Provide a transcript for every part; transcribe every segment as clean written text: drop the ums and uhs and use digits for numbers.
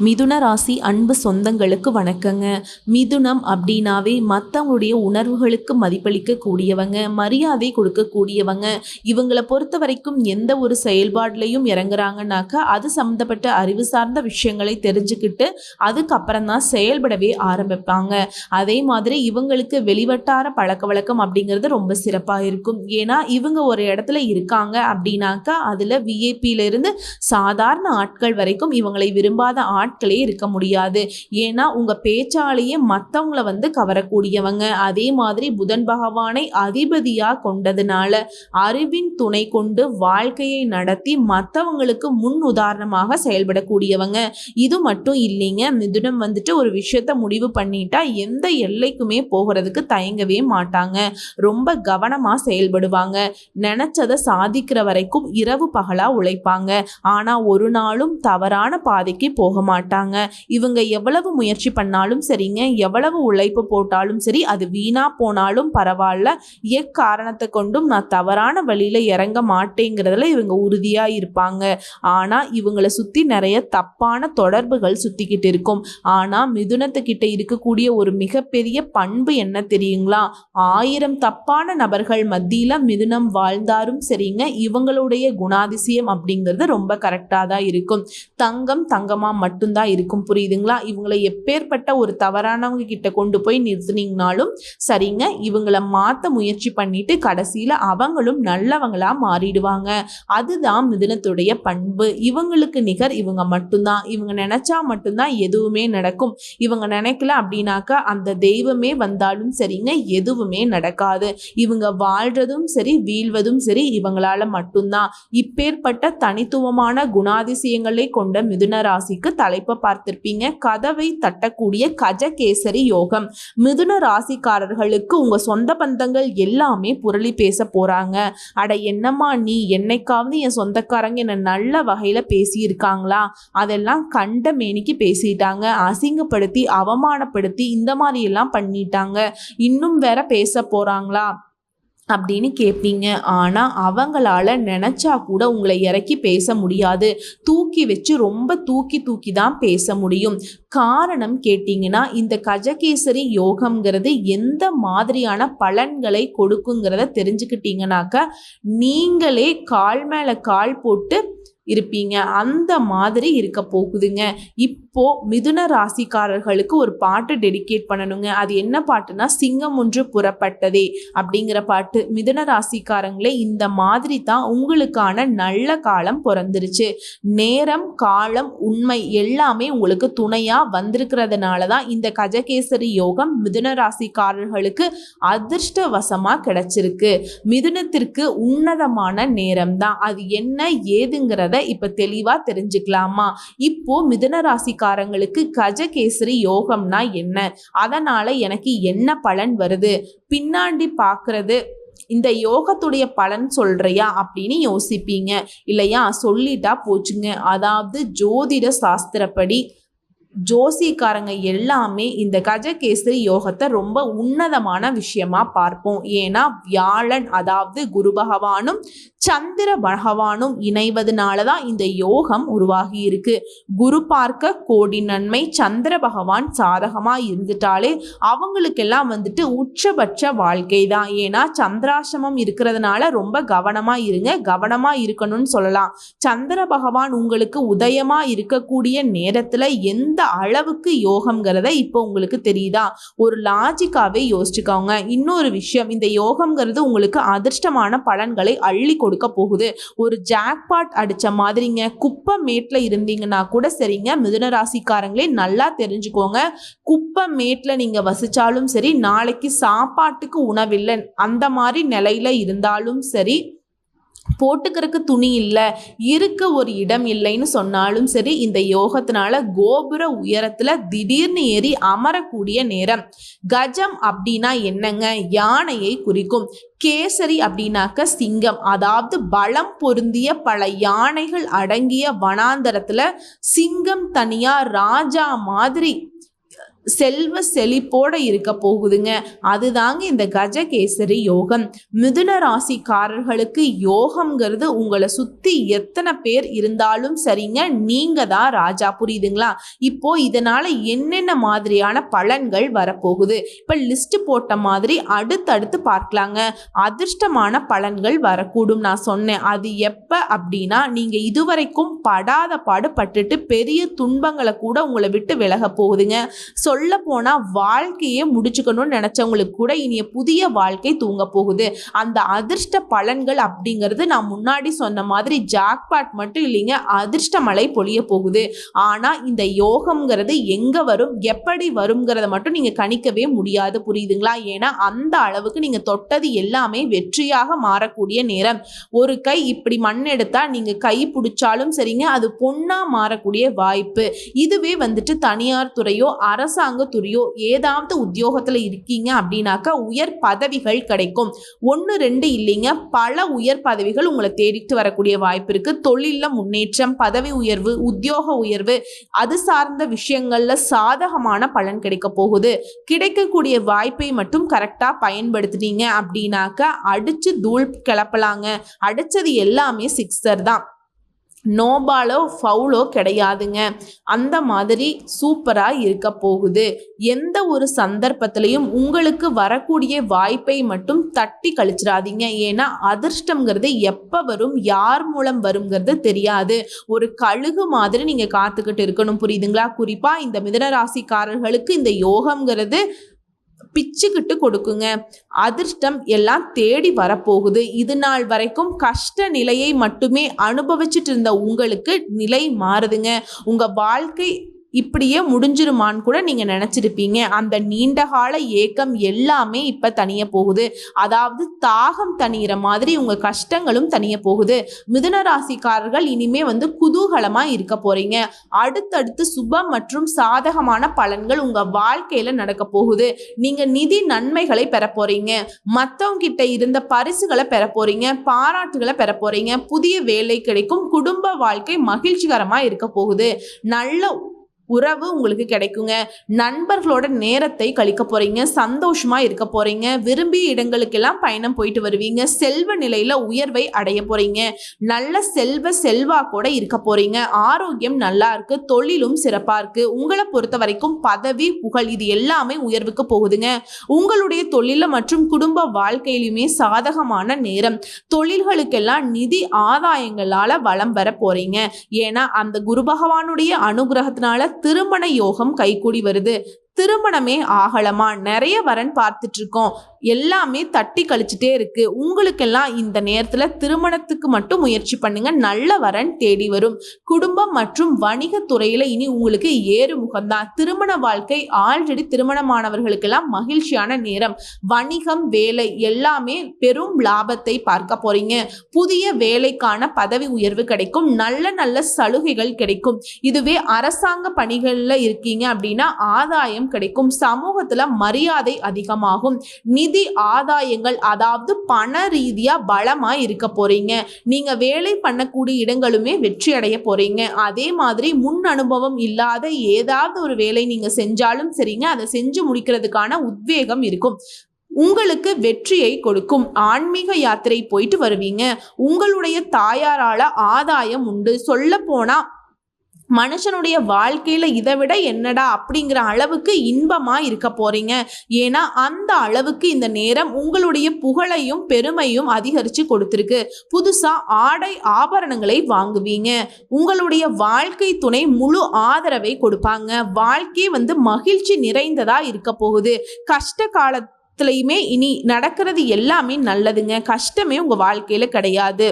மிதுன ராசி அன்பு சொந்தங்களுக்கு வணக்கங்க. மிதுனம் அப்படின்னாவே மற்றவங்களுடைய உணர்வுகளுக்கு மதிப்பளிக்க கூடியவங்க, மரியாதை கொடுக்கக்கூடியவங்க. இவங்களை பொறுத்த வரைக்கும் எந்த ஒரு செயல்பாடுலையும் இறங்குறாங்கனாக்கா அது சம்மந்தப்பட்ட அறிவு சார்ந்த விஷயங்களை தெரிஞ்சுக்கிட்டு அதுக்கப்புறம் தான் செயல்படவே ஆரம்பிப்பாங்க. அதே மாதிரி இவங்களுக்கு வெளிவட்டார பழக்க வழக்கம் அப்படிங்கிறது ரொம்ப சிறப்பாக இருக்கும். ஏன்னா இவங்க ஒரு இடத்துல இருக்காங்க அப்படின்னாக்கா அதில் விஐபியிலிருந்து சாதாரண ஆட்கள் வரைக்கும் இவங்களை விரும்பாத ஆட்களே இருக்க முடியாது. ஏன்னா உங்க பேச்சாலேயே மற்றவங்களை கவரக்கூடியவங்க. அதே மாதிரி புதன் பகவானை அதிபதியா கொண்டதுனால அறிவின் துணை கொண்டு வாழ்க்கையை நடத்தி மற்றவங்களுக்கு முன் உதாரணமாக செயல்படக்கூடியவங்க. இது மட்டும் இல்லைங்க, மிதுனம் ஒரு விஷயத்த முடிவு பண்ணிட்டா எந்த எல்லைக்குமே போகிறதுக்கு தயங்கவே மாட்டாங்க. ரொம்ப கவனமா செயல்படுவாங்க. நினைச்சதை சாதிக்கிற வரைக்கும் இரவு பகலா உழைப்பாங்க. ஆனா ஒரு நாளும் தவறான பாதைக்கு போக மாட்டாங்க. இவங்க எவ்வளவு முயற்சி பண்ணாலும் சரிங்க, எவ்வளவு உழைப்பு போட்டாலும் சரி, அது வீணா போனாலும் பரவாயில்ல, எக்காரணத்தை கொண்டும் நான் தவறான வழியில இறங்க மாட்டேங்கிறதுல இவங்க உறுதியா இருப்பாங்க. ஆனா இவங்களை சுத்தி நிறைய தப்பான தொடர்புகள் சுத்திக்கிட்டு இருக்கும். ஆனா மிதுனத்துக்கிட்ட இருக்கக்கூடிய ஒரு மிகப்பெரிய பண்பு என்ன தெரியுங்களா? 1000 தப்பான நபர்கள் மத்தியில மிதுனம் வாழ்ந்தாலும் சரிங்க, இவங்களுடைய குணாதிசயம் அப்படிங்கிறது ரொம்ப கரெக்டா தான் இருக்கும். தங்கம் தங்கமா மட்டும்தான் இருக்கும். புரியுதுங்களா? இவங்களை எப்பேற்பட்ட ஒரு தவறானவங்க கிட்ட கொண்டு போய் நிறுத்தினீங்கனாலும் சரிங்க, இவங்களை மாற்ற முயற்சி பண்ணிட்டு கடைசியில அவங்களும் நல்லவங்களா மாறிடுவாங்க. அதுதான் மிதுனத்துடைய பண்பு. இவங்களுக்கு நிகர் இவங்க மட்டும்தான். இவங்க நினைச்சா மட்டும்தான் எதுவுமே நடக்கும். இவங்க நினைக்கல அப்படின்னாக்கா அந்த தெய்வமே வந்தாலும் சரிங்க, எதுவுமே நடக்காது. இவங்க வாழ்றதும் சரி வீழ்வதும் சரி இவங்களால மட்டும்தான். இப்பேற்பட்ட தனித்துவமான குணாதிசயங்களை கொண்ட மிதுன ராசிக்கு தலைப்பை பார்த்திருப்பீங்க, கதவை தட்டக்கூடிய கஜகேசரி யோகம். மிதுன ராசிக்காரர்களுக்கு உங்க சொந்த பந்தங்கள் எல்லாமே புரளி பேச போறாங்க. அட என்னம்மா நீ, என்னைக்காவது என் சொந்தக்காரங்க என்ன நல்ல வகையில பேசியிருக்காங்களா? அதெல்லாம் கண்ட மேனிக்கு பேசிட்டாங்க, அசிங்கப்படுத்தி அவமானப்படுத்தி இந்த மாதிரி எல்லாம் பண்ணிட்டாங்க, இன்னும் வேற பேச போறாங்களா அப்படின்னு கேட்பீங்க. ஆனால் அவங்களால நினச்சா கூட உங்களை இறக்கி பேச முடியாது. தூக்கி வச்சு ரொம்ப தூக்கி தான் பேச முடியும். காரணம் கேட்டிங்கன்னா, இந்த கஜகேசரி யோகம்ங்கிறது எந்த மாதிரியான பலன்களை கொடுக்குங்கிறத தெரிஞ்சுக்கிட்டீங்கன்னாக்க நீங்களே கால் மேலே கால் போட்டு இருப்பீங்க. அந்த மாதிரி இருக்க போகுதுங்க. இப்போ மிதுன ராசிக்காரர்களுக்கு ஒரு பாட்டு டெடிகேட் பண்ணணுங்க. அது என்ன பாட்டுனா, சிங்கம் ஒன்று புறப்பட்டதே அப்படிங்கிற பாட்டு. மிதுன ராசிக்காரங்களே, இந்த மாதிரி தான் உங்களுக்கான நல்ல காலம் பிறந்துருச்சு. நேரம் காலம் உண்மை எல்லாமே உங்களுக்கு துணையா வந்திருக்கிறதுனால தான் இந்த கஜகேசரி யோகம் மிதுன ராசிக்காரர்களுக்கு அதிர்ஷ்டவசமா கிடைச்சிருக்கு. மிதுனத்திற்கு உன்னதமான நேரம் தான். அது என்ன ஏதுங்கிறத இப்ப தெளிவா தெரிஞ்சுக்கலாமா? இப்போ மிதுன ராசிக்காரங்களுக்கு கஜகேசரி யோகம்னா என்ன, அதனால எனக்கு என்ன பலன் வருது, பின்னாடி பாக்குறது இந்த யோகத்துடைய பலன் சொல்றியா அப்படின்னு யோசிப்பீங்க இல்லையா? சொல்லிட்டா போச்சுங்க. அதாவது ஜோதிட சாஸ்திரப்படி ஜோசிக்காரங்க எல்லாமே இந்த கஜகேசரி யோகத்தை ரொம்ப உன்னதமான விஷயமா பார்ப்போம். ஏன்னா வியாழன் அதாவது குரு பகவானும் சந்திர பகவானும் இணைவதனால தான் இந்த யோகம் உருவாகி இருக்கு. குரு பார்க்க கோடி நன்மை, சந்திர பகவான் சாதகமா இருந்துட்டாலே அவங்களுக்கெல்லாம் உச்சபட்ச வாழ்க்கை தான். ஏன்னா சந்திராசிரமம் இருக்கிறதுனால ரொம்ப கவனமா இருங்க, கவனமா இருக்கணும்னு சொல்லலாம். சந்திர பகவான் உங்களுக்கு உதயமா இருக்கக்கூடிய நேரத்துல எந்த அளவுக்கு யோகம்ங்கிறத இப்போ உங்களுக்கு தெரியுதா? ஒரு லாஜிக்காவே யோசிச்சுக்கோங்க. இன்னொரு விஷயம், இந்த யோகம்ங்கிறது உங்களுக்கு அதிர்ஷ்டமான பலன்களை அள்ளி கொடுக்க போகுது. ஒரு ஜாக்பாட் அடிச்ச மாதிரிங்க. குப்பை மேட்ல இருந்தீங்கன்னா கூட சரிங்க, மிதுன ராசிக்காரங்களே நல்லா தெரிஞ்சுக்கோங்க. குப்பை மேட்ல நீங்க வசிச்சாலும் சரி, நாளைக்கு சாப்பாட்டுக்கு உணவில்லை அந்த மாதிரி நிலையில இருந்தாலும் சரி, போட்டுக்கிறதுக்கு துணி இல்லை, இருக்க ஒரு இடம் இல்லைன்னு சொன்னாலும் சரி, இந்த யோகத்தினால கோபுர உயரத்துல திடீர்னு ஏறி அமரக்கூடிய நேரம். கஜம் அப்படின்னா என்னங்க? யானையை குறிக்கும். கேசரி அப்படின்னாக்க சிங்கம், அதாவது பலம் பொருந்திய பல யானைகள் அடங்கிய வனாந்தரத்துல சிங்கம் தனியா ராஜா மாதிரி செல்வ செழிப்போட இருக்க போகுதுங்க. அதுதாங்க இந்த கஜகேசரி யோகம். மிதுன ராசிக்காரர்களுக்கு யோகம்ங்கிறது உங்களை சுத்தி எத்தனை பேர் இருந்தாலும் சரிங்க, நீங்க தான் ராஜா. புரியுதுங்களா? இப்போ இதனால என்னென்ன மாதிரியான பலன்கள் வரப்போகுது இப்ப லிஸ்ட் போட்ட மாதிரி அடுத்தடுத்து பார்க்கலாங்க. அதிர்ஷ்டமான பலன்கள் வரக்கூடும் நான் சொன்னேன். அது எப்ப அப்படின்னா, நீங்க இதுவரைக்கும் படாத பாடு பட்டுட்டு பெரிய துன்பங்களை கூட உங்களை விட்டு விலக போகுதுங்க. சொல்ல போனா வாழ்க்கையே முடிச்சுக்கணும்னு நினைச்சவங்களுக்கு கூட இனிய புதிய வாழ்க்கை தூங்க போகுது. அந்த அதிர்ஷ்ட பலன்கள் அப்படிங்கிறது நான் முன்னாடி சொன்ன மாதிரி ஜாக்பாட் மட்டும் இல்லைங்க, அதிர்ஷ்ட மழை பொழிய போகுது. ஆனா இந்த யோகம்ங்கிறது எங்க வரும், எப்படி வருங்கிறத மட்டும் நீங்க கணிக்கவே முடியாது. புரியுதுங்களா? ஏன்னா அந்த அளவுக்கு நீங்க தொட்டது எல்லாமே வெற்றியாக மாறக்கூடிய நேரம். ஒரு கை இப்படி மண் எடுத்தா நீங்க கை பிடிச்சாலும் சரிங்க, அது பொண்ணா மாறக்கூடிய வாய்ப்பு. இதுவே வந்துட்டு தனியார் துறையோ அரசாங்க துறையோ ஏதாவது உத்தியோகத்துல இருக்கீங்க அப்படின்னாக்கா உயர் பதவிகள் கிடைக்கும். 1 2 இல்லைங்க, பல உயர் பதவிகள் உங்களை தேடிட்டு வரக்கூடிய வாய்ப்பு இருக்கு. தொழில முன்னேற்றம், பதவி உயர்வு, உத்தியோக உயர்வு, அது சார்ந்த விஷயங்கள்ல சாதகமான பலன் கிடைக்க போகுது. கிடைக்கக்கூடிய வாய்ப்பை மட்டும் கரெக்டா பயன்படுத்தினீங்க அப்படின்னாக்கா அடிச்சு தூள் கிளப்பலாங்க. அடிச்சது எல்லாமே சிக்ஸர் தான், நோபாலோ ஃபவுலோ கிடையாதுங்க. அந்த மாதிரி சூப்பராக இருக்க போகுது. எந்த ஒரு சந்தர்ப்பத்திலையும் உங்களுக்கு வரக்கூடிய வாய்ப்பை மட்டும் தட்டி கழிச்சிடாதீங்க. ஏன்னா அதிர்ஷ்டம்ங்கிறது எப்போ வரும், யார் மூலம் வருங்கிறது தெரியாது. ஒரு கழுகு மாதிரி நீங்கள் காத்துக்கிட்டு இருக்கணும். புரியுதுங்களா? குறிப்பாக இந்த மிதுன ராசிக்காரர்களுக்கு இந்த யோகம்ங்கிறது பிச்சுக்கிட்டு கொடுக்குங்க. அதிர்ஷ்டம் எல்லாம் தேடி வரப்போகுது. இது நாள் வரைக்கும் கஷ்ட நிலையை மட்டுமே அனுபவிச்சுட்டு இருந்த உங்களுக்கு நிலை மாறுதுங்க. உங்க வாழ்க்கை இப்படியே முடிஞ்சிருமான்னு கூட நீங்க நினைச்சிருப்பீங்க. அந்த நீண்டகால ஏக்கம் எல்லாமே இப்ப தனிய போகுது. அதாவது தாகம் தனிகிற மாதிரி உங்க கஷ்டங்களும் தனிய போகுது. மிதுன ராசிக்காரர்கள் இனிமே குதூகலமா இருக்க போறீங்க. அடுத்தடுத்து சுப மற்றும் சாதகமான பலன்கள் உங்க வாழ்க்கையில நடக்க போகுது. நீங்க நிதி நன்மைகளை பெற போறீங்க. மத்தவங்க கிட்ட இருந்த பரிசுகளை பெற போறீங்க, பாராட்டுகளை பெற போறீங்க. புதிய வேலை கிடைக்கும். குடும்ப வாழ்க்கை மகிழ்ச்சிகரமா இருக்க போகுது. நல்ல உறவு உங்களுக்கு கிடைக்குங்க. நண்பர்களோட நேரத்தை கழிக்க போறீங்க. சந்தோஷமா இருக்க போறீங்க. விரும்பிய இடங்களுக்கெல்லாம் பயணம் போயிட்டு வருவீங்க. செல்வ நிலையில உயர்வை அடைய போறீங்க. நல்ல செல்வாக்கோட இருக்க போறீங்க. ஆரோக்கியம் நல்லா இருக்கு. தொழிலும் சிறப்பா இருக்கு. உங்களை பொறுத்த வரைக்கும் பதவி புகழ் இது எல்லாமே உயர்வுக்கு போகுதுங்க. உங்களுடைய தொழில மற்றும் குடும்ப வாழ்க்கையிலுமே சாதகமான நேரம். தொழில்களுக்கெல்லாம் நிதி ஆதாயங்களால வளம் பெற போறீங்க. ஏன்னா அந்த குரு பகவானுடைய அனுகிரகத்தினால திருமண யோகம் கைகூடி வருது. திருமணமே ஆகலமா, நிறைய வரன் பார்த்துட்டு இருக்கோம், எல்லாமே தட்டி கழிச்சுட்டே இருக்கு. உங்களுக்கெல்லாம் இந்த நேரத்துல திருமணத்துக்கு மட்டும் முயற்சி பண்ணுங்க. நல்ல வரன் தேடி வரும். குடும்பம் மற்றும் வணிக துறையில இனி உங்களுக்கு ஏறு முகம்தான். திருமண வாழ்க்கை ஆல்ரெடி திருமணமானவர்களுக்கெல்லாம் மகிழ்ச்சியான நேரம். வணிகம், வேலை எல்லாமே பெரும் லாபத்தை பார்க்க போறீங்க. புதிய வேலைக்கான பதவி உயர்வு கிடைக்கும். நல்ல சலுகைகள் கிடைக்கும். இதுவே அரசாங்க பணிகள்ல இருக்கீங்க அப்படின்னா ஆதாயம் கிடைக்கும். சமூகத்துல மரியாதை அதிகமாகும். நிதி ஆதாயங்கள், அதாவது பண ரீதியா பலமா இருக்க போறீங்க. நீங்க வேலை பண்ணக்கூடிய இடங்களுமே வெற்றி அடைய போறீங்க. அதே மாதிரி முன் அனுபவம் இல்லாத ஏதாவது ஒரு வேலை நீங்க செஞ்சாலும் சரிங்க, அதை செஞ்சு முடிக்கிறதுக்கான உத்வேகம் இருக்கும். உங்களுக்கு வெற்றியை கொடுக்கும். ஆன்மீக யாத்திரை போயிட்டு வருவீங்க. உங்களுடைய தாயாரால ஆதாயம் உண்டு. சொல்ல போனா மனுஷனுடைய வாழ்க்கையில இதை விட என்னடா அப்படிங்கிற அளவுக்கு இன்பமா இருக்க போறீங்க. ஏன்னா அந்த அளவுக்கு இந்த நேரம் உங்களுடைய புகழையும் பெருமையும் அதிகரிச்சு கொடுத்திருக்கு. புதுசா ஆடை ஆபரணங்களை வாங்குவீங்க. உங்களுடைய வாழ்க்கை துணை முழு ஆதரவை கொடுப்பாங்க. வாழ்க்கை மகிழ்ச்சி நிறைந்ததா இருக்க போகுது. கஷ்ட காலத்திலையுமே இனி நடக்கிறது எல்லாமே நல்லதுங்க. கஷ்டமே உங்க வாழ்க்கையில கிடையாது.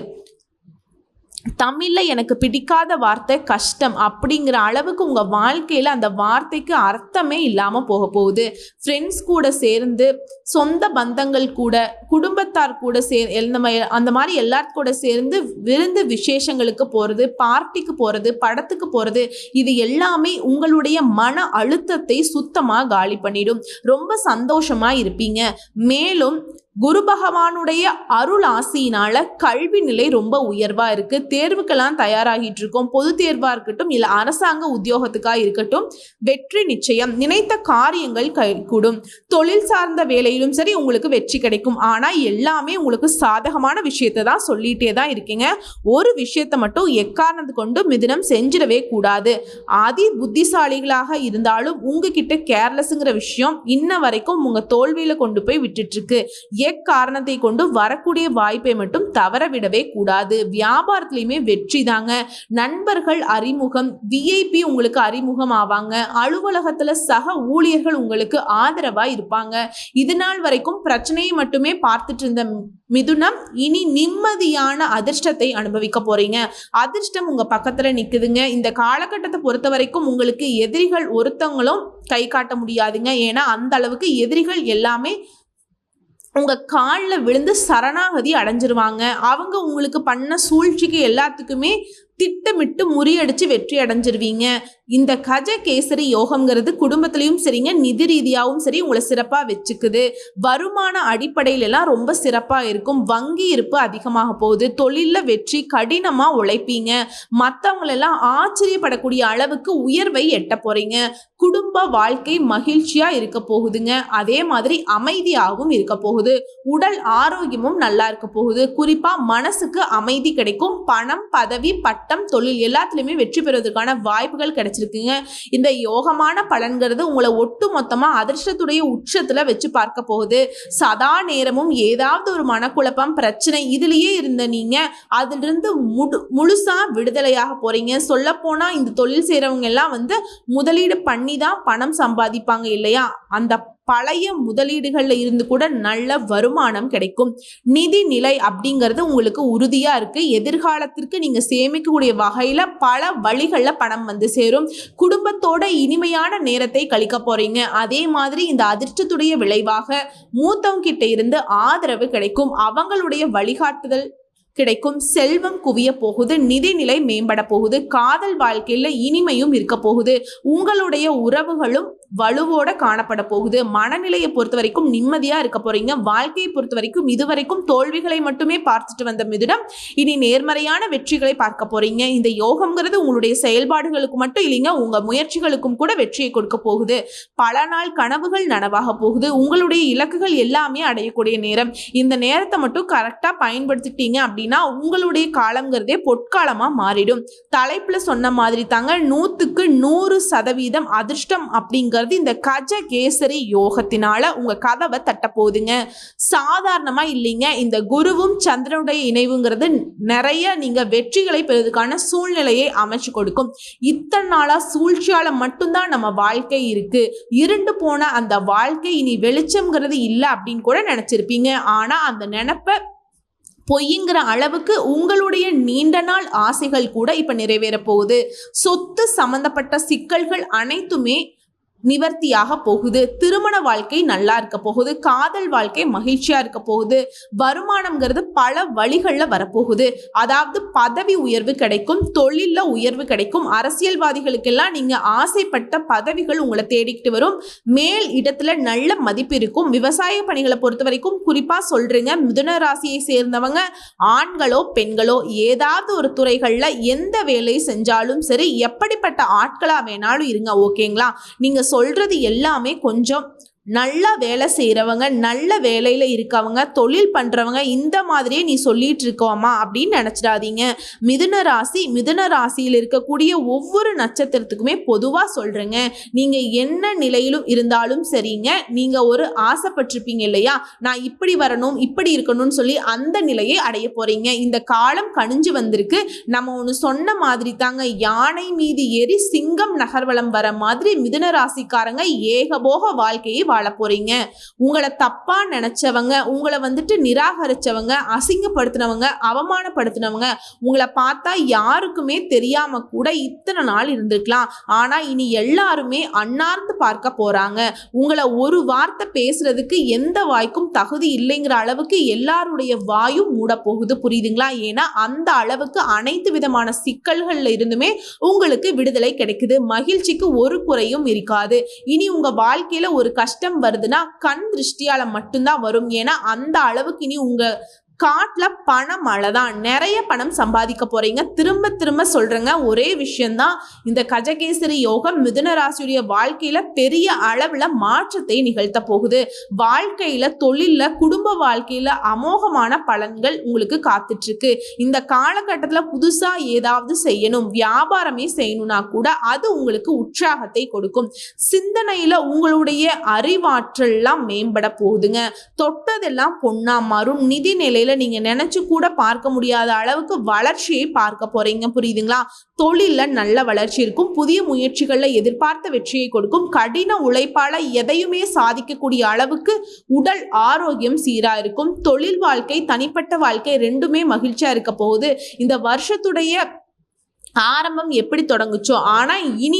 தமிழ்ல எனக்கு பிடிக்காத வார்த்தை கஷ்டம் அப்படிங்கிற அளவுக்கு உங்க வாழ்க்கையில அந்த வார்த்தைக்கு அர்த்தமே இல்லாம போக போகுது. ஃப்ரெண்ட்ஸ் கூட சேர்ந்து, சொந்த பந்தங்கள் கூட, குடும்பத்தார் கூட அந்த மாதிரி எல்லாரும் கூட சேர்ந்து விருந்து விசேஷங்களுக்கு போறது, பார்ட்டிக்கு போறது, படத்துக்கு போறது, இது எல்லாமே உங்களுடைய மன அழுத்தத்தை சுத்தமா காலி பண்ணிடும். ரொம்ப சந்தோஷமா இருப்பீங்க. மேலும் குரு பகவானுடைய அருள் ஆசியினால கல்வி நிலை ரொம்ப உயர்வா இருக்கு. தேர்வுக்கெல்லாம் தயாராகிட்டு இருக்கோம். பொது தேர்வா இருக்கட்டும், இல்ல அரசாங்க உத்தியோகத்துக்காக இருக்கட்டும், வெற்றி நிச்சயம். நினைத்த காரியங்கள் கைகூடும். தொழில் சார்ந்த வேலையிலும் சரி உங்களுக்கு வெற்றி கிடைக்கும். ஆனா எல்லாமே உங்களுக்கு சாதகமான விஷயத்தை தான் சொல்லிட்டே தான் இருக்கீங்க. ஒரு விஷயத்தை மட்டும் எக்காரணத்து கொண்டு மிதுனம் செஞ்சிடவே கூடாது. அதி புத்திசாலிகளாக இருந்தாலும் உங்ககிட்ட கேர்லெஸ்ங்கிற விஷயம் இன்ன வரைக்கும் உங்க தோல்வியில கொண்டு போய் விட்டுட்டு இருக்கு. எக்காரணத்தை கொண்டு வரக்கூடிய வாய்ப்பை மட்டும் தவற விடவே கூடாது. வியாபாரத்திலையுமே வெற்றி தாங்க. நண்பர்கள் அறிமுகம், விஐபி உங்களுக்கு அறிமுகம் ஆவாங்க. அலுவலகத்துல சக ஊழியர்கள் உங்களுக்கு ஆதரவா இருப்பாங்க. இது நாள் வரைக்கும் பிரச்சனையை மட்டுமே பார்த்துட்டு இருந்த மிதுனம் இனி நிம்மதியான அதிர்ஷ்டத்தை அனுபவிக்க போறீங்க. அதிர்ஷ்டம் உங்க பக்கத்துல நிக்குதுங்க. இந்த காலகட்டத்தை பொறுத்த வரைக்கும் உங்களுக்கு எதிரிகள் ஒருத்தவங்களும் கை காட்ட முடியாதுங்க. ஏன்னா அந்த அளவுக்கு எதிரிகள் எல்லாமே உங்க காலில் விழுந்து சரணாகதி அடைஞ்சிருவாங்க. அவங்க உங்களுக்கு பண்ண சூழ்ச்சிக்கு எல்லாத்துக்குமே திட்டமிட்டு முறியடிச்சு வெற்றி அடைஞ்சிருவீங்க. இந்த கஜ கேசரி யோகம்ங்கிறது குடும்பத்திலையும் சரிங்க, நிதி ரீதியாகவும் சரி உங்களை சிறப்பாக வச்சுக்குது. வருமான அடிப்படையிலலாம் ரொம்ப சிறப்பாக இருக்கும். வங்கி இருப்பு அதிகமாக போகுது. தொழிலில் வெற்றி, கடினமாக உழைப்பீங்க. மற்றவங்களெல்லாம் ஆச்சரியப்படக்கூடிய அளவுக்கு உயர்வை எட்ட போறீங்க. குடும்ப வாழ்க்கை மகிழ்ச்சியா இருக்க போகுதுங்க. அதே மாதிரி அமைதியாகவும் இருக்க போகுது. உடல் ஆரோக்கியமும் நல்லா இருக்க போகுது. குறிப்பா மனசுக்கு அமைதி கிடைக்கும். பணம், பதவி, பட்டம், தொழில் எல்லாத்துலயுமே வெற்றி பெறுவதற்கான வாய்ப்புகள் கிடைச்சிருக்குங்க. இந்த யோகமான பலன்கிறது உங்களை ஒட்டு மொத்தமா அதிர்ஷ்டத்துடைய உச்சத்துல வச்சு பார்க்க போகுது. சதா நேரமும் ஏதாவது ஒரு மனக்குழப்பம், பிரச்சனை இதுலயே இருந்த நீங்க அதிலிருந்து முழுசா விடுதலையாக போறீங்க. சொல்ல போனா இந்த தொழில் செய்யறவங்க எல்லாம் முதலீடு பண்ணி தான் பணம் சம்பாதிப்பாங்க இல்லையா? அந்த பழைய முதலீடுகள்ல இருந்து கூட நல்ல வருமானம் கிடைக்கும். நிதி நிலை அப்படிங்கிறது உங்களுக்கு உறுதியா இருக்கு. எதிர்காலத்திற்கு நீங்க சேமிக்கக்கூடிய வகையில பல வழிகள்ல பணம் சேரும். குடும்பத்தோட இனிமையான நேரத்தை கழிக்க போறீங்க. அதே மாதிரி இந்த அதிர்ஷ்டத்துடைய விளைவாக மூத்தவங்க கிட்ட இருந்து ஆதரவு கிடைக்கும். அவங்களுடைய வழிகாட்டுதல் கிடைக்கும். செல்வம் குவிய போகுது. நிதிநிலை மேம்பட போகுது. காதல் வாழ்க்கையில இனிமையும் இருக்க போகுது. உங்களுடைய உறவுகளும் வலுவோட காணப்பட போகுது. மனநிலையை பொறுத்த வரைக்கும் நிம்மதியா இருக்க போறீங்க. வாழ்க்கையை பொறுத்த வரைக்கும் இதுவரைக்கும் தோல்விகளை மட்டுமே பார்த்துட்டு வந்த மிதுனம் இனி நேர்மறையான வெற்றிகளை பார்க்க போறீங்க. இந்த யோகம்ங்கிறது உங்களுடைய செயல்பாடுகளுக்கு மட்டும் இல்லைங்க, உங்க முயற்சிகளுக்கும் கூட வெற்றியை கொடுக்க போகுது. பல நாள் கனவுகள் நனவாக போகுது. உங்களுடைய இலக்குகள் எல்லாமே அடையக்கூடிய நேரம். இந்த நேரத்தை மட்டும் கரெக்டா பயன்படுத்திட்டீங்க அப்படின்னா உங்களுடைய காலம்ங்கிறதே பொற்காலமா மாறிடும். தலைப்புல சொன்ன மாதிரி தாங்க 100% அதிர்ஷ்டம் அப்படிங்கிற இந்த கஜ கேசரி யோகத்தினால உங்க கதவை தட்ட போகுதுங்க. சாதாரணமா இல்லைங்க. இந்த குருவும் சந்திரனுடைய இணைவுங்கிறது நிறைய நீங்க வெற்றிகளை பெறுவதற்கான சூழ்நிலையை அமைச்சு கொடுக்கும். இத்தனை நாளா சூழ்ச்சியால மட்டும்தான் நம்ம வாழ்க்கை இருக்கு, இருண்டு போன அந்த வாழ்க்கை இனி வெளிச்சம்ங்கிறது இல்லை அப்படின்னு கூட நினைச்சிருப்பீங்க. ஆனா அந்த நினைப்ப பொய்ங்கிற அளவுக்கு உங்களுடைய நீண்ட நாள் ஆசைகள் கூட இப்ப நிறைவேற போகுது. சொத்து சம்பந்தப்பட்ட சிக்கல்கள் அனைத்துமே நிவர்த்தியாக போகுது. திருமண வாழ்க்கை நல்லா இருக்க போகுது. காதல் வாழ்க்கை மகிழ்ச்சியா இருக்க போகுது. வருமானம்ங்கிறது பல வழிகள்ல வரப்போகுது. அதாவது பதவி உயர்வு கிடைக்கும், தொழில்ல உயர்வு கிடைக்கும். அரசியல்வாதிகளுக்கெல்லாம் நீங்க ஆசைப்பட்ட பதவிகள் உங்களை தேடிக்கிட்டு வரும். மேல் இடத்துல நல்ல மதிப்பு இருக்கும். விவசாய பணிகளை பொறுத்த வரைக்கும் குறிப்பா சொல்றீங்க, மிதுன ராசியை சேர்ந்தவங்க ஆண்களோ பெண்களோ ஏதாவது ஒரு துறைகள்ல எந்த வேலையை செஞ்சாலும் சரி, எப்படிப்பட்ட ஆட்களா வேணாலும் இருங்க, ஓகேங்களா? நீங்க சொல்றது எல்லாமே கொஞ்சம் நல்லா வேலை செய்கிறவங்க, நல்ல வேலையில் இருக்கவங்க, தொழில் பண்ணுறவங்க இந்த மாதிரியே நீ சொல்லிட்டு இருக்கோமா அப்படின்னு நினச்சிடாதீங்க. மிதுன ராசியில் இருக்கக்கூடிய ஒவ்வொரு நட்சத்திரத்துக்குமே பொதுவாக சொல்கிறேங்க. நீங்கள் என்ன நிலையிலும் இருந்தாலும் சரிங்க, நீங்கள் ஒரு ஆசைப்பட்டிருப்பீங்க இல்லையா, நான் இப்படி வரணும் இப்படி இருக்கணும்னு சொல்லி அந்த நிலையை அடைய போகிறீங்க. இந்த காலம் கணிஞ்சு வந்திருக்கு. நம்ம ஒன்று சொன்ன மாதிரி தாங்க, யானை மீது ஏறி சிங்கம் நகர்வலம் வர மாதிரி மிதுன ராசிக்காரங்க ஏகபோக வாழ்க்கையை வாழ போறீங்க. உங்களை தப்பா நினைச்சவங்க, உங்களை நிராகரிச்சவங்க, அசிங்கப்படுத்தினவங்க, அவமானப்படுத்தினவங்க, உங்களை பார்த்தா யாருக்குமே தெரியாம கூட இத்தனை நாள் இருந்திருக்கலாம். ஆனா இனி எல்லாருமே அன்னார்ந்து பார்க்க போறாங்க. உங்களை ஒரு வார்த்தை பேசுறதுக்கு எந்த வாய்க்கும் தகுதி இல்லைங்கிற அளவுக்கு எல்லாருடைய வாயும் மூட போகுது. புரியுதுங்களா? ஏன்னா அந்த அளவுக்கு அனைத்து விதமான சிக்கல்கள்ல இருந்துமே உங்களுக்கு விடுதலை கிடைக்குது. மகிழ்ச்சிக்கு ஒரு குறையும் இருக்காது. இனி உங்க வாழ்க்கையில ஒரு கஷ்டம் கஷ்டம் வருதுன்னா கண் திருஷ்டியால மட்டும்தான் வரும். ஏன்னா அந்த அளவுக்கு இனி உங்க காட்டுல பண மழை தான். நிறைய பணம் சம்பாதிக்க போறீங்க. திரும்ப திரும்ப சொல்றேங்க, ஒரே விஷயம்தான். இந்த கஜகேசரி யோகம் மிதுன ராசியுடைய வாழ்க்கையில பெரிய அளவுல மாற்றத்தை நிகழ்த்த போகுது. வாழ்க்கையில, தொழில்ல, குடும்ப வாழ்க்கையில அமோகமான பலன்கள் உங்களுக்கு காத்துட்டு இருக்கு. இந்த காலகட்டத்துல புதுசா ஏதாவது செய்யணும், வியாபாரமே செய்யணும்னா கூட அது உங்களுக்கு உற்சாகத்தை கொடுக்கும். சிந்தனையில உங்களுடைய அறிவாற்றல்லாம் மேம்பட போகுதுங்க. தொட்டதெல்லாம் பொன்னா மாறும். நிதி நிலையில நீங்க நினைச்சு கூட பார்க்க முடியாத அளவுக்கு வளர்ச்சியை பார்க்க போறீங்க. புரியுதுங்களா? தொழில்ல நல்ல வளர்ச்சி இருக்கும். புதிய முயற்சிகள்ல எதிர்பார்த்த வெற்றியை கொடுக்கும். கடின உழைப்பால எதையுமே சாதிக்கக்கூடிய அளவுக்கு உடல் ஆரோக்கியம் சீரா இருக்கும். தொழில் வாழ்க்கை, தனிப்பட்ட வாழ்க்கை ரெண்டுமே மகிழ்ச்சியா இருக்க போகுது. இந்த வருஷத்துடைய ஆரம்பம் எப்படி தொடங்குச்சோ, ஆனா இனி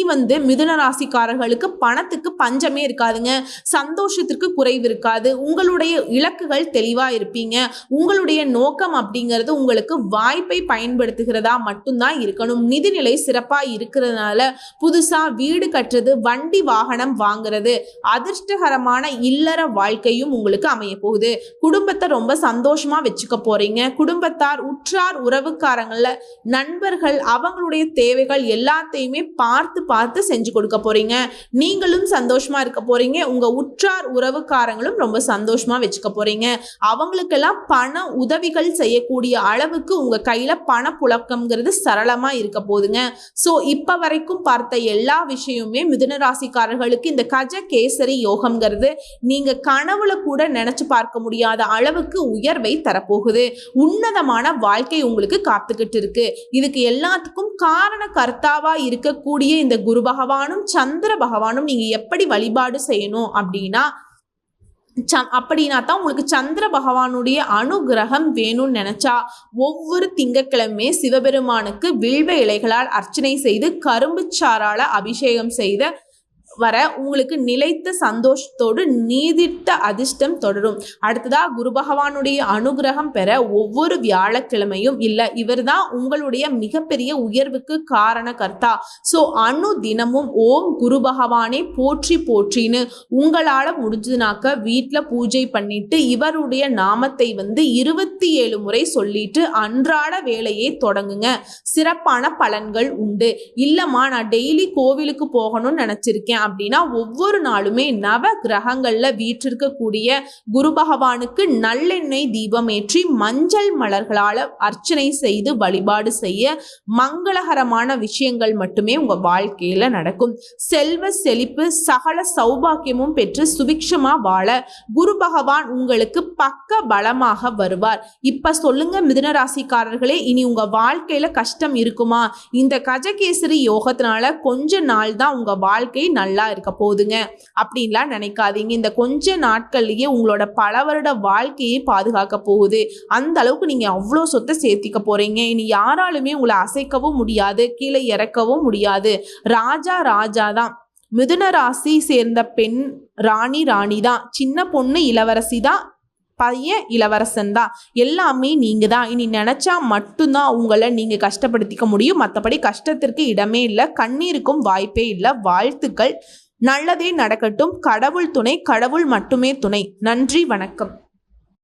மிதுன ராசிக்காரர்களுக்கு பணத்துக்கு பஞ்சமே இருக்காதுங்க. சந்தோஷத்திற்கு குறைவு இருக்காது. உங்களுடைய இலக்குகள் தெளிவா இருப்பீங்க. உங்களுடைய நோக்கம் அப்படிங்கிறது உங்களுக்கு வாய்ப்பை பயன்படுத்துகிறதா மட்டும்தான் இருக்கணும். நிதிநிலை சிறப்பா இருக்கிறதுனால புதுசா வீடு கட்டுறது, வண்டி வாகனம் வாங்குறது, அதிர்ஷ்டகரமான இல்லற வாழ்க்கையும் உங்களுக்கு அமைய போகுது. குடும்பத்தை ரொம்ப சந்தோஷமா வச்சுக்க போறீங்க. குடும்பத்தார், உற்றார், உறவுக்காரங்கள, நண்பர்கள் அவங்களுடைய தேவைகள் எல்லாத்தையுமே பார்த்து செஞ்சு கொடுக்க போறீங்க. நீங்களும் சந்தோஷமா இருக்க போறீங்க. உங்க உற்றார் உறவுக்காரங்களும் ரொம்ப சந்தோஷமா வச்சுக்க போறீங்க. அவங்களுக்கெல்லாம் பண உதவிகள் செய்யக்கூடிய அளவுக்கு உங்க கையில பண புழக்கம்ங்கிறது சரளமா இருக்க போகுதுங்க. சோ இப்ப வரைக்கும் பார்த்த எல்லா விஷயமுமே மிதுன ராசிக்காரர்களுக்கு இந்த கஜகேசரி யோகம்ங்கிறது நீங்க கனவுல கூட நினைச்சு பார்க்க முடியாத அளவுக்கு உயர்வை தரப்போகுது. உன்னதமான வாழ்க்கை உங்களுக்கு காத்துக்கிட்டு இருக்கு. இதுக்கு எல்லாத்துக்கும் காரண கர்த்தாவா இருக்கக்கூடிய இந்த குரு பகவானும் சந்திர பகவானும் நீங்க எப்படி வழிபாடு செய்யணும் அப்படின்னா தான் உங்களுக்கு சந்திர பகவானுடைய அனுகிரகம் வேணும்னு நினைச்சா ஒவ்வொரு திங்கட்கிழமை சிவபெருமானுக்கு வில்வ இலைகளால் அர்ச்சனை செய்து கரும்பு சாறால அபிஷேகம் செய்த வர உங்களுக்கு நிலைத்த சந்தோஷத்தோடு நீதிட்ட அதிர்ஷ்டம் தொடரும். அடுத்ததா குரு பகவானுடைய அனுகிரகம் பெற ஒவ்வொரு வியாழக்கிழமையும் இவர் தான் உங்களுடைய மிகப்பெரிய உயர்வுக்கு காரண கர்த்தா. ஸோ தினமும் ஓம் குரு பகவானை போற்றி போற்றின்னு உங்களால முடிஞ்சதுனாக்க வீட்டில் பூஜை பண்ணிட்டு இவருடைய நாமத்தை 27 முறை சொல்லிட்டு அன்றாட வேலையை தொடங்குங்க. சிறப்பான பலன்கள் உண்டு. இல்லம்மா நான் டெய்லி கோவிலுக்கு போகணும்னு நினைச்சிருக்கேன் அப்படின்னா ஒவ்வொரு நாளுமே நவ கிரகங்கள்ல வீற்றிருக்கக்கூடிய குரு பகவானுக்கு நல்லெண்ணெய் தீபம் ஏற்றி மஞ்சள் மலர்களால அர்ச்சனை செய்து வழிபாடு செய்ய மங்களகரமான விஷயங்கள் மட்டுமே உங்க வாழ்க்கையில நடக்கும். செல்வ செழிப்பு, சகல சௌபாக்கியமும் பெற்று சுபிக்ஷமா வாழ குரு பகவான் உங்களுக்கு பக்க பலமாக வருவார். இப்ப சொல்லுங்க மிதுன ராசிக்காரர்களே, இனி உங்க வாழ்க்கையில கஷ்டம் இருக்குமா? இந்த கஜகேசரி யோகத்தினால கொஞ்ச நாள் தான் உங்க வாழ்க்கை நல்லா இருக்க போகுதுங்க அப்படின்லாம் நினைக்காதீங்க. இந்த கொஞ்ச நாட்கள்லயே உங்களோட பல வருட வாழ்க்கையை பாதுகாக்க போகுது. அந்த அளவுக்கு நீங்க அவ்வளோ சொத்தை சேர்த்திக்க போறீங்க. இனி யாராலுமே உங்களை அசைக்கவும் முடியாது, கீழே இறக்கவும் முடியாது. ராஜா தான். மிதுன ராசி சேர்ந்த பெண் ராணி தான். சின்ன பொண்ணு இளவரசி தான். பையன் இளவரசன் தான். எல்லாமே நீங்க தான். இனி நினைச்சா மட்டும்தான் உங்களை நீங்க கஷ்டப்படுத்திக்க முடியும். மற்றபடி கஷ்டத்திற்கு இடமே இல்லை, கண்ணீருக்கும் வாய்ப்பே இல்லை. வாழ்த்துக்கள். நல்லதே நடக்கட்டும். கடவுள் துணை, கடவுள் மட்டுமே துணை. நன்றி, வணக்கம்.